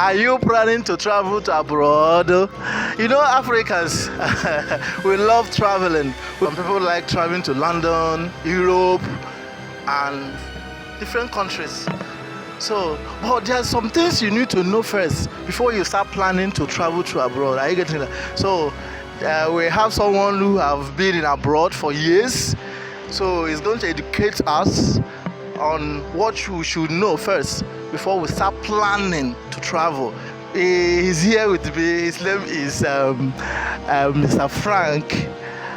Are you planning to travel to abroad? You know, Africans, we love traveling. Some people like traveling to London, Europe, and different countries. So, but there are some things you need to know first before you start planning to travel to abroad. Are you getting that? So, we have someone who have been in abroad for years. So, he's going to educate us on what you should know first before we start planning to travel. He's here with me. His name is Mr. Frank.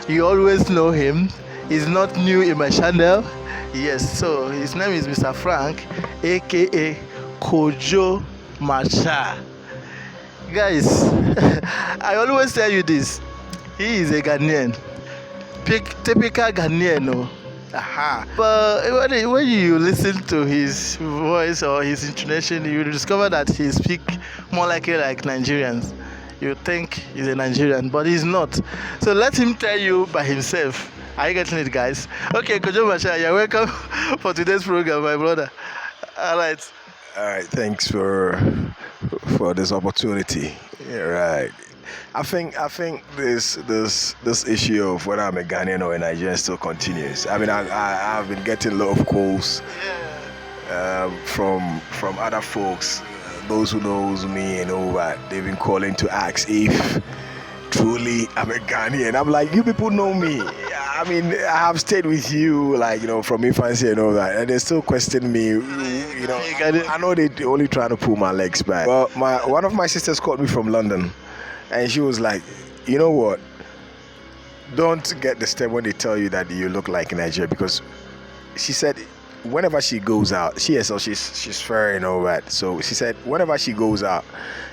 You always know him. He's not new in my channel. Yes, so his name is Mr. Frank, aka Kojo Macha. Guys, I always tell you this. He is a Ghanaian. Typical Ghanaian, no? Aha. But when you listen to his voice or his intonation, you discover that he speaks more like Nigerians. You think he's a Nigerian, but he's not. So let him tell you by himself. Are you getting it, guys? Okay, Kojo Macha, you're welcome for today's program, my brother. All right. All right, thanks for this opportunity. Yeah, right. I think this issue of whether I'm a Ghanaian or a Nigerian still continues. I mean, I've been getting a lot of calls from other folks, those who knows me and all that. They've been calling to ask if truly I'm a Ghanaian. I'm like, you people know me. I mean, I have stayed with you, like, from infancy and all that, and they still question me. I know they're only trying to pull my legs back. But one of my sisters called me from London, and she was like, you know what? Don't get disturbed when they tell you that you look like Nigeria, because she said whenever she goes out, she's fair and all that. So she said whenever she goes out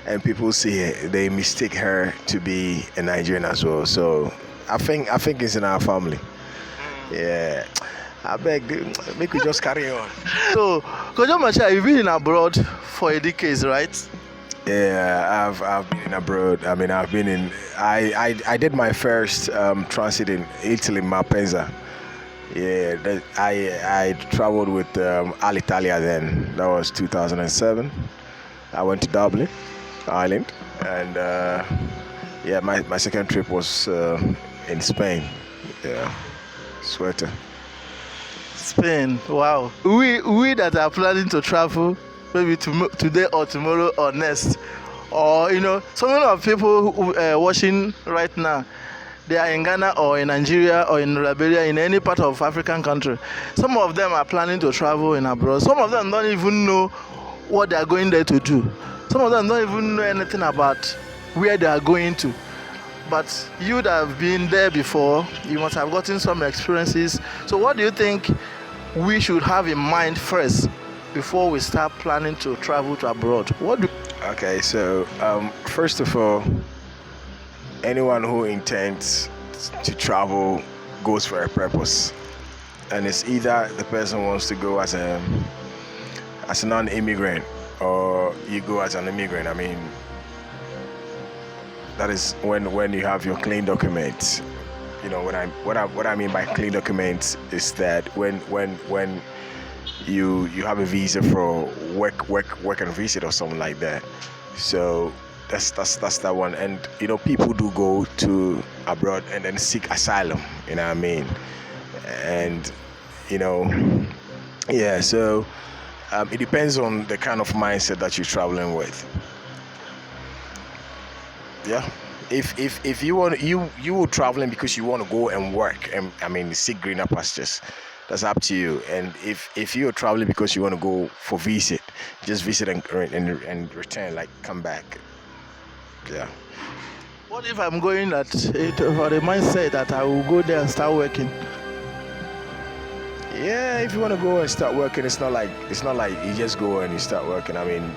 and people see her, they mistake her to be a Nigerian as well. So I think it's in our family. Yeah. I beg, make we just carry on. So, Kojo Macha, you've been abroad for a decade, right? Yeah, I've been in abroad. I mean, I did my first transit in Italy, Malpensa. Yeah, I traveled with Alitalia then. That was 2007. I went to Dublin, Ireland, and my second trip was in Spain. Yeah, Sweater. Spain, wow. We that are planning to travel maybe today or tomorrow or next, or so many of people watching right now, they are in Ghana or in Nigeria or in Liberia, in any part of African country. Some of them are planning to travel in abroad. Some of them don't even know what they are going there to do. Some of them don't even know anything about where they are going to. But you that have been there before, you must have gotten some experiences. So what do you think we should have in mind first before we start planning to travel to abroad? Okay, so first of all, anyone who intends to travel goes for a purpose, and it's either the person wants to go as a non-immigrant or you go as an immigrant. I mean, that is when you have your clean documents. What I mean by clean documents is that when you have a visa for work and visit or something like that. So that's that one. And people do go to abroad and then seek asylum. You know what I mean? And yeah. So it depends on the kind of mindset that you're traveling with. Yeah. If you want you were traveling because you want to go and work and seek greener pastures, that's up to you. And if you're traveling because you want to go for visit, just visit and return, like come back. Yeah. What if I'm going for the mindset that I will go there and start working? Yeah, if you want to go and start working, it's not like you just go and you start working. I mean,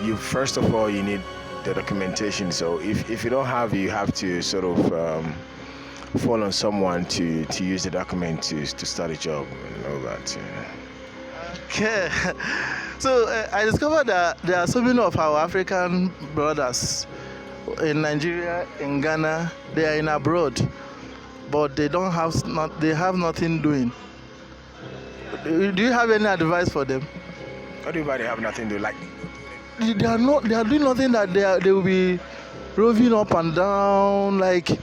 you first of all you need the documentation. So if you don't have, you have to sort of fall on someone to use the document to start a job and all that. Okay. So I discovered that there are so many of our African brothers in Nigeria, in Ghana, they are in abroad, but they have nothing doing. Do you have any advice for them? Everybody have nothing to do. Like they are doing nothing, that they will be roving up and down, like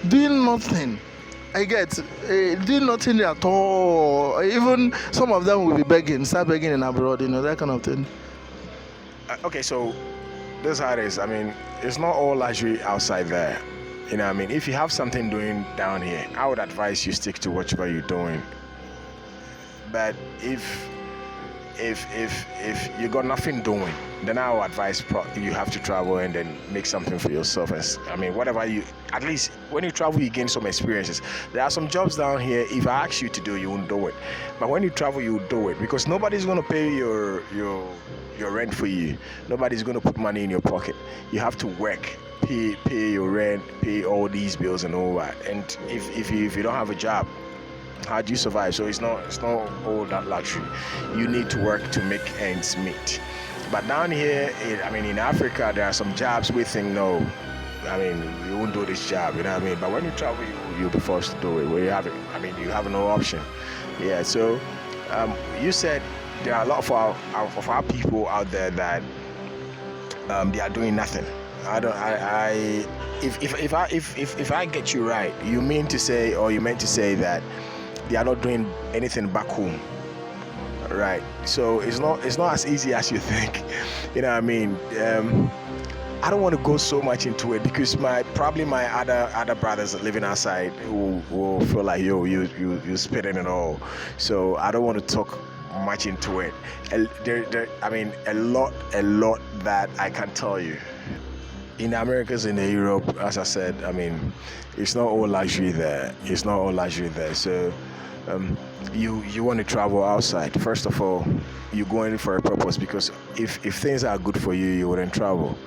doing nothing. I get doing nothing at all. Even some of them will be start begging in abroad, that kind of thing. Okay, so this is how it is. I mean, it's not all luxury outside there. You know what I mean? If you have something doing down here, I would advise you stick to whatever you're doing. But if you got nothing doing, then I would advise you have to travel and then make something for yourself. And I mean, whatever you, at least when you travel, you gain some experiences. There are some jobs down here, if I ask you to do, you won't do it. But when you travel, you do it, because nobody's going to pay your rent for you. Nobody's going to put money in your pocket. You have to work, pay your rent, pay all these bills and all that. And if you don't have a job, how do you survive? So it's not all that luxury. You need to work to make ends meet. But down here, in Africa, there are some jobs we think, no, you won't do this job, you know what I mean? But when you travel, you'll be forced to do it. Where you have it, you have no option. Yeah. So you said there are a lot of our people out there that they are doing nothing. If I get you right, you meant to say that they are not doing anything back home, right? So it's not as easy as you think. You know what I mean? I don't want to go so much into it, because my other brothers living outside will feel like, yo, you spitting and all. So I don't want to talk much into it. A lot that I can tell you. In the Americas, in Europe, as I said, it's not all luxury there. So you want to travel outside. First of all, you're going for a purpose, because if things are good for you, you wouldn't travel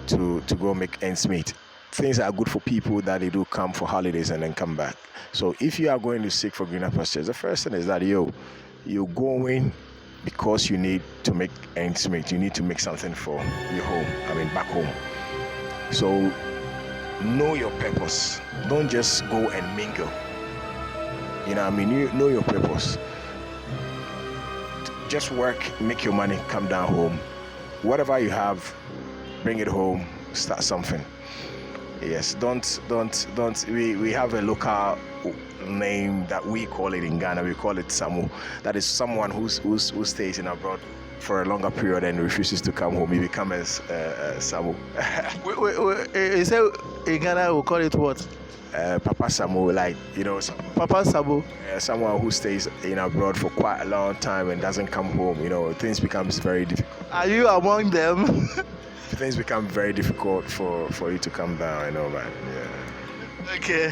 to go make ends meet. Things are good for people that they do come for holidays and then come back. So if you are going to seek for greener pastures, the first thing is that you're going because you need to make ends meet. You need to make something for your home, back home. So know your purpose. Don't just go and mingle. You know your purpose. Just work, make your money, come down home. Whatever you have, bring it home, start something. Yes, don't. We have a local name that we call it in Ghana. We call it Samu. That is someone who stays in abroad for a longer period and refuses to come home. He becomes Samu. You say in Ghana we call it what? Papa Samu, Papa Samu. Someone who stays in abroad for quite a long time and doesn't come home. Things becomes very difficult. Are you among them? Things become very difficult for you to come down, man. Yeah. Okay,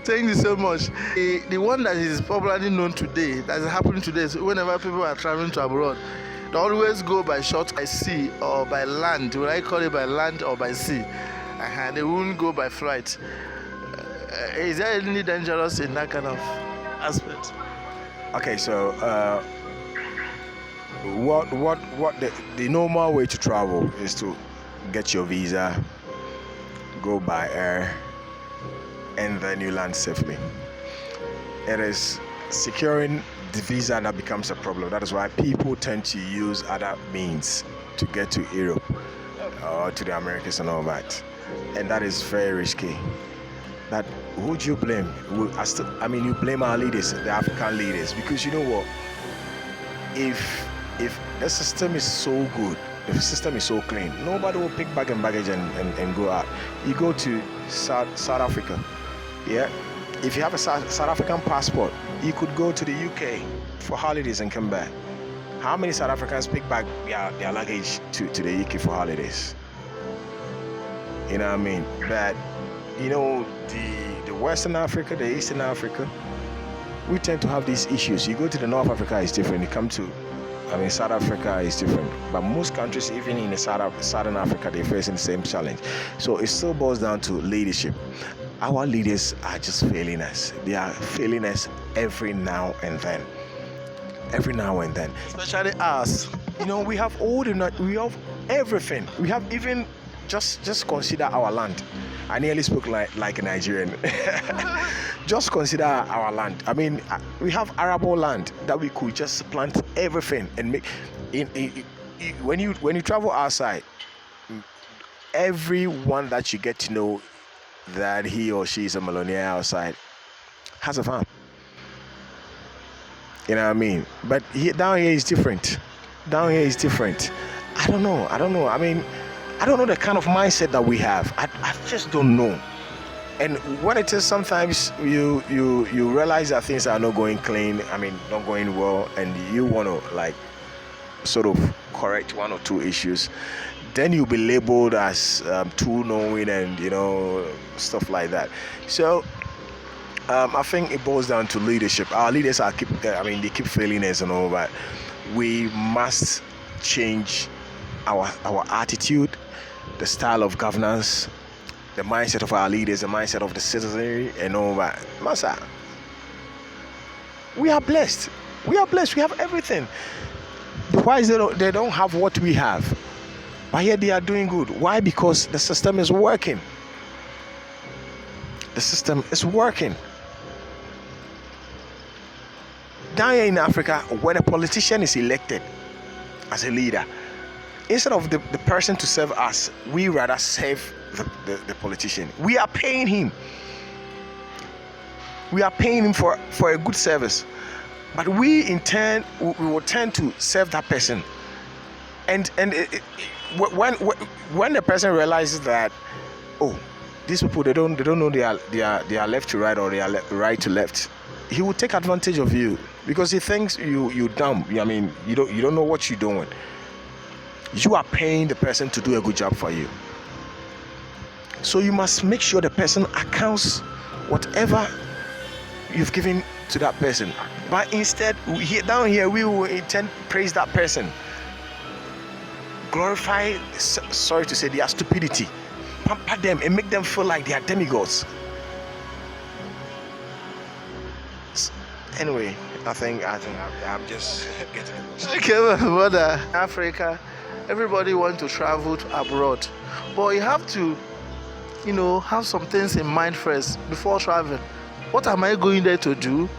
thank you so much. The one that is popularly known today, that is happening today, is whenever people are traveling to abroad, they always go by sea or by land. Will I call it by land or by sea? They won't go by flight. Is there any dangerous in that kind of aspect? Okay, so what the normal way to travel is to get your visa, go by air, and then you land safely. It is securing the visa that becomes a problem. That is why people tend to use other means to get to Europe or to the Americas and all that, and that is very risky. That who do you blame? You blame our leaders, the African leaders, because you know what? If the system is so good, the system is so clean, nobody will pick bag and baggage and go out. You go to South Africa, yeah. If you have a South African passport, you could go to the UK for holidays and come back. How many South Africans pick back their luggage to the UK for holidays? You know what I mean? But the Western Africa, the Eastern Africa, we tend to have these issues. You go to the North Africa, it's different. You come to, South Africa is different. But most countries, even in the Southern Africa, they're facing the same challenge. So it still boils down to leadership. Our leaders are just failing us. They are failing us every now and then. Especially us. We have we have everything. We have even just consider our land. I nearly spoke like a Nigerian. Just consider our land. We have arable land that we could just plant everything and make. when you travel outside, everyone that you get to know that he or she is a millionaire outside has a farm. You know what I mean? But down here is different. Down here is different. I don't know. I mean, I don't know the kind of mindset that we have. I just don't know. And what it is, sometimes you realize that things are not going clean. I mean, not going well, and you want to like sort of correct one or two issues. Then you'll be labeled as too knowing and stuff like that. So I think it boils down to leadership. Our leaders they keep failing us and all that. We must change our attitude, the style of governance, the mindset of our leaders, the mindset of the citizenry, and all that. Masa, we are blessed. We are blessed. We have everything. Why is they don't have what we have? But yet they are doing good. Why? Because the system is working. The system is working. Down here in Africa, when a politician is elected as a leader, instead of the person to serve us, we rather serve the politician. We are paying him. We are paying him for a good service. But we in turn, we will tend to serve that person. And when the person realizes that, oh, these people they don't know they are left to right or they are right to left, he will take advantage of you because he thinks you dumb. I mean, you don't know what you're doing. You are paying the person to do a good job for you. So you must make sure the person accounts whatever you've given to that person. But instead, down here, we will intend praise that person. Glorify, sorry to say, their stupidity. Pamper them and make them feel like they are demigods. Anyway, I think I'm just getting it. Okay, my brother. Africa, everybody wants to travel abroad, but you have to, have some things in mind first before traveling. What am I going there to do?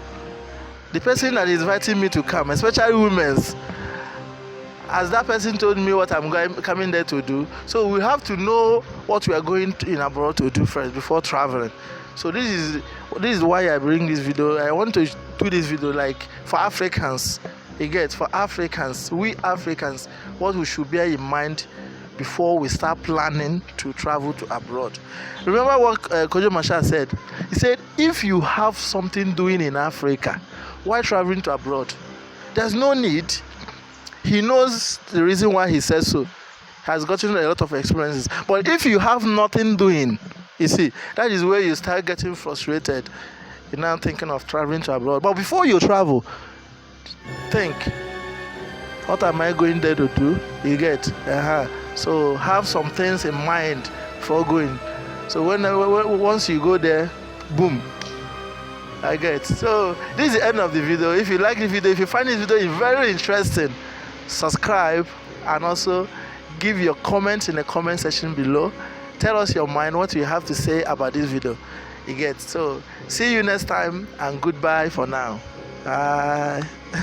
The person that is inviting me to come, especially women, as that person told me what I'm coming there to do. So we have to know what we are going in abroad to do first before traveling. So this is why I bring this video. I want to do this video like for Africans. For Africans, we Africans, what we should bear in mind before we start planning to travel to abroad. Remember what Kojo Masha said? He said, if you have something doing in Africa, why traveling to abroad? There's no need. He knows the reason why he says so. He has gotten a lot of experiences. But if you have nothing doing, you see, that is where you start getting frustrated. You're now thinking of traveling to abroad. But before you travel, think, what am I going there to do? You get? So have some things in mind before going. So once you go there, boom, I get. So this is the end of the video. If you like the video, if you find this video very interesting, subscribe and also give your comments in the comment section below. Tell us your mind, what you have to say about this video. You get? So see you next time and goodbye for now. Bye.